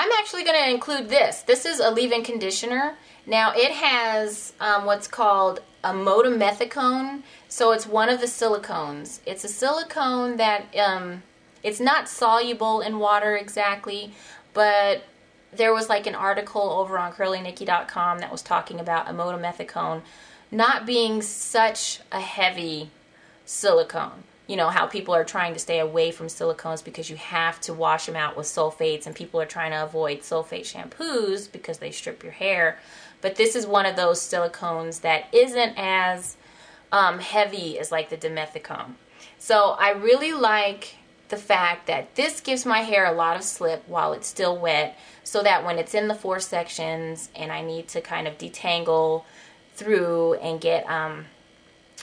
I'm actually going to include this. This is a leave-in conditioner. Now it has what's called a motomethicone. So it's one of the silicones. It's a silicone that it's not soluble in water exactly, but there was like an article over on curlynikki.com that was talking about a motomethicone not being such a heavy silicone. You know, how people are trying to stay away from silicones because you have to wash them out with sulfates, and people are trying to avoid sulfate shampoos because they strip your hair. But this is one of those silicones that isn't as heavy as like the dimethicone. So I really like the fact that this gives my hair a lot of slip while it's still wet, so that when it's in the 4 sections and I need to kind of detangle through and get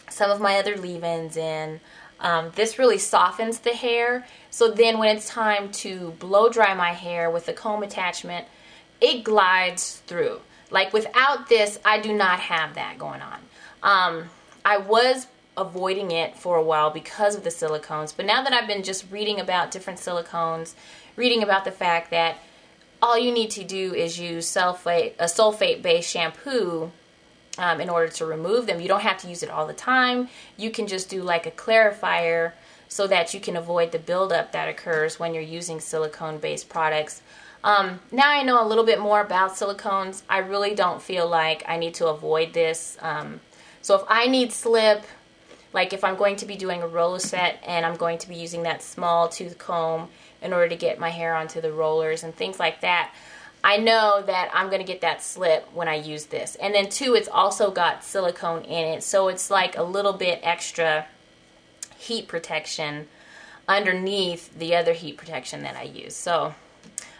some of my other leave-ins in, this really softens the hair. So then when it's time to blow dry my hair with the comb attachment, it glides through. Like without this, I do not have that going on. I was avoiding it for a while because of the silicones, but now that I've been just reading about different silicones, reading about the fact that all you need to do is use a sulfate-based shampoo in order to remove them. You don't have to use it all the time. You can just do like a clarifier so that you can avoid the buildup that occurs when you're using silicone-based products. Now I know a little bit more about silicones. I really don't feel like I need to avoid this. So if I need slip, like if I'm going to be doing a roller set and I'm going to be using that small tooth comb in order to get my hair onto the rollers and things like that, I know that I'm going to get that slip when I use this. And then too, it's also got silicone in it, so it's like a little bit extra heat protection underneath the other heat protection that I use. So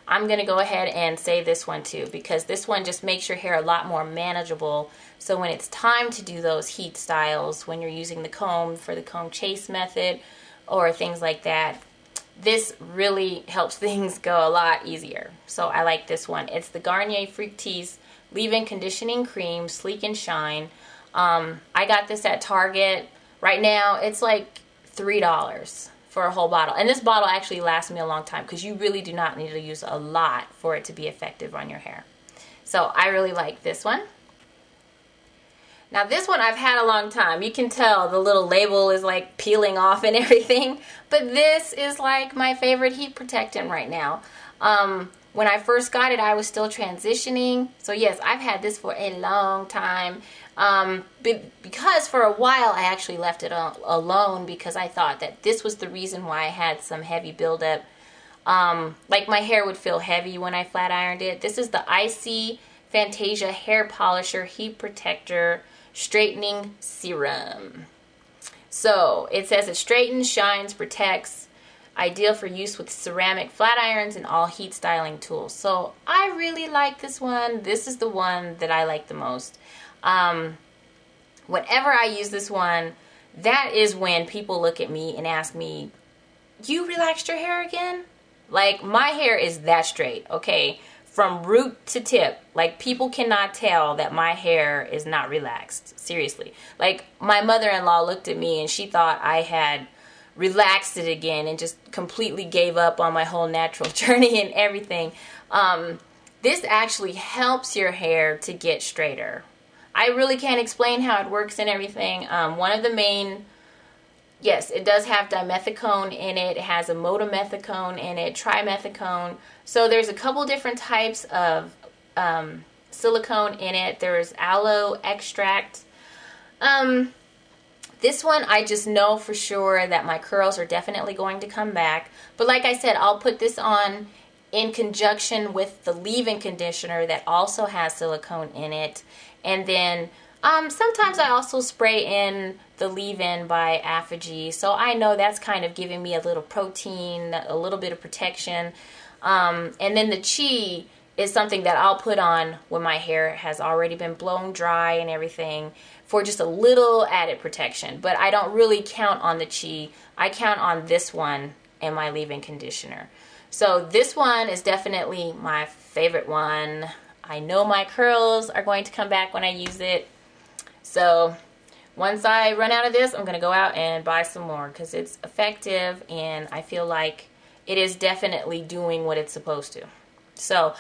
I'm going to go ahead and say this one too, because this one just makes your hair a lot more manageable. So when it's time to do those heat styles, when you're using the comb for the comb chase method or things like that, this really helps things go a lot easier. So I like this one. It's the Garnier Fructis Leave-In Conditioning Cream Sleek and Shine. I got this at Target. Right now it's like $3 for a whole bottle. And this bottle actually lasts me a long time because you really do not need to use a lot for it to be effective on your hair. So I really like this one. Now this one I've had a long time. You can tell the little label is like peeling off and everything. But this is like my favorite heat protectant right now. When I first got it, I was still transitioning. So yes, I've had this for a long time. Because for a while I actually left it alone because I thought that this was the reason why I had some heavy buildup. Like my hair would feel heavy when I flat ironed it. This is the Icy Fantasia Hair Polisher Heat Protector Straightening Serum. So it says it straightens, shines, protects, ideal for use with ceramic flat irons and all heat styling tools. So I really like this one. This is the one that I like the most. Whenever I use this one, that is when people look at me and ask me, you relaxed your hair again? Like, my hair is that straight, okay? From root to tip. Like, people cannot tell that my hair is not relaxed. Seriously. Like, my mother-in-law looked at me and she thought I had relaxed it again and just completely gave up on my whole natural journey and everything. This actually helps your hair to get straighter. I really can't explain how it works and everything. One of the main, yes, it does have dimethicone in it. It has a motomethicone in it, trimethicone. So there's a couple different types of silicone in it. There's aloe extract. This one, I just know for sure that my curls are definitely going to come back. But like I said, I'll put this on in conjunction with the leave-in conditioner that also has silicone in it. And then sometimes I also spray in the leave-in by Affinity, so I know that's kind of giving me a little protein, a little bit of protection. And then the Chi is something that I'll put on when my hair has already been blown dry and everything for just a little added protection. But I don't really count on the Chi. I count on this one and my leave-in conditioner. So this one is definitely my favorite one. I know my curls are going to come back when I use it. So once I run out of this, I'm going to go out and buy some more because it's effective and I feel like it is definitely doing what it's supposed to. So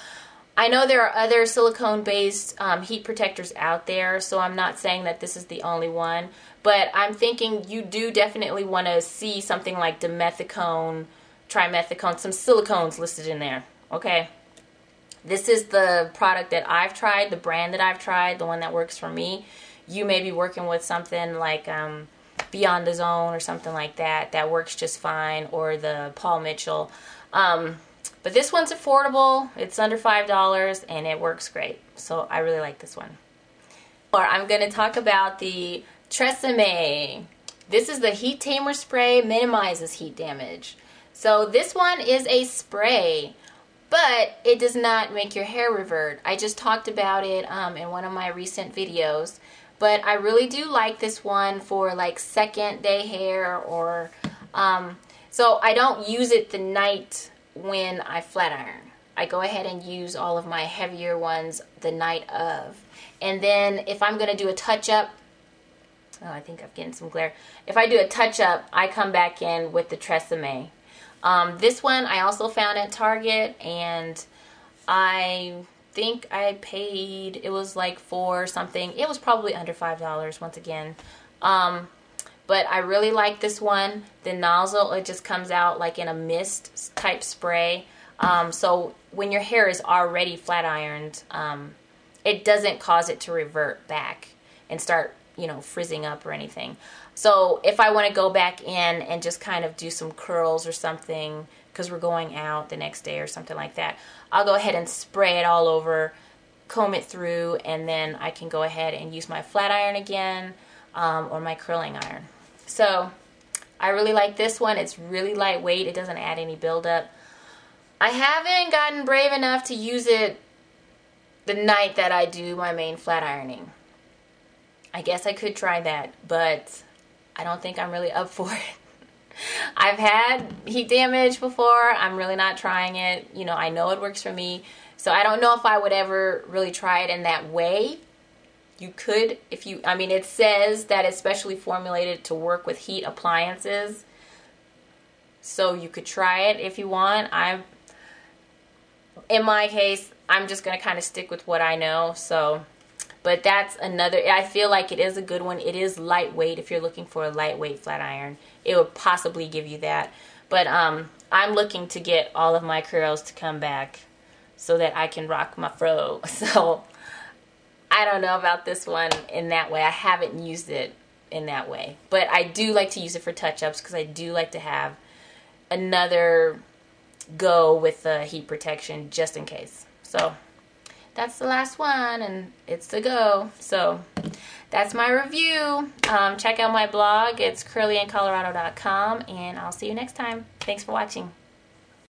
I know there are other silicone-based heat protectors out there, so I'm not saying that this is the only one. But I'm thinking you do definitely want to see something like dimethicone, trimethicone, some silicones listed in there, okay? This is the product that I've tried, the brand that I've tried, the one that works for me. You may be working with something like Beyond the Zone or something like that. That works just fine, or the Paul Mitchell. But this one's affordable. It's under $5 and it works great. So I really like this one. I'm going to talk about the TreSemme. This is the Heat Tamer spray, minimizes heat damage. So this one is a spray, but it does not make your hair revert. I just talked about it in one of my recent videos. But I really do like this one for like second day hair, or so I don't use it the night when I flat iron. I go ahead and use all of my heavier ones the night of. And then if I'm going to do a touch-up, oh, I think I'm getting some glare. If I do a touch-up, I come back in with the TreSemme. This one I also found at Target, and I think I paid, it was like $4 something. It was probably under $5 once again. But I really like this one. The nozzle, it just comes out like in a mist type spray. So when your hair is already flat ironed, it doesn't cause it to revert back and start, you know, frizzing up or anything. So if I want to go back in and just kind of do some curls or something, because we're going out the next day or something like that, I'll go ahead and spray it all over, comb it through, and then I can go ahead and use my flat iron again, or my curling iron. So I really like this one. It's really lightweight. It doesn't add any buildup. I haven't gotten brave enough to use it the night that I do my main flat ironing. I guess I could try that, but I don't think I'm really up for it. I've had heat damage before. I'm really not trying it. You know, I know it works for me. So I don't know if I would ever really try it in that way. You could, if you, I mean, it says that it's specially formulated to work with heat appliances. So you could try it if you want. In my case, I'm just going to kind of stick with what I know. So, but that's another, I feel like it is a good one. It is lightweight. If you're looking for a lightweight flat iron, it would possibly give you that. But I'm looking to get all of my curls to come back so that I can rock my fro. So I don't know about this one in that way. I haven't used it in that way. But I do like to use it for touch-ups because I do like to have another go with the heat protection just in case. So that's the last one, and it's the go. So that's my review. Check out my blog. It's curlyincolorado.com, and I'll see you next time. Thanks for watching.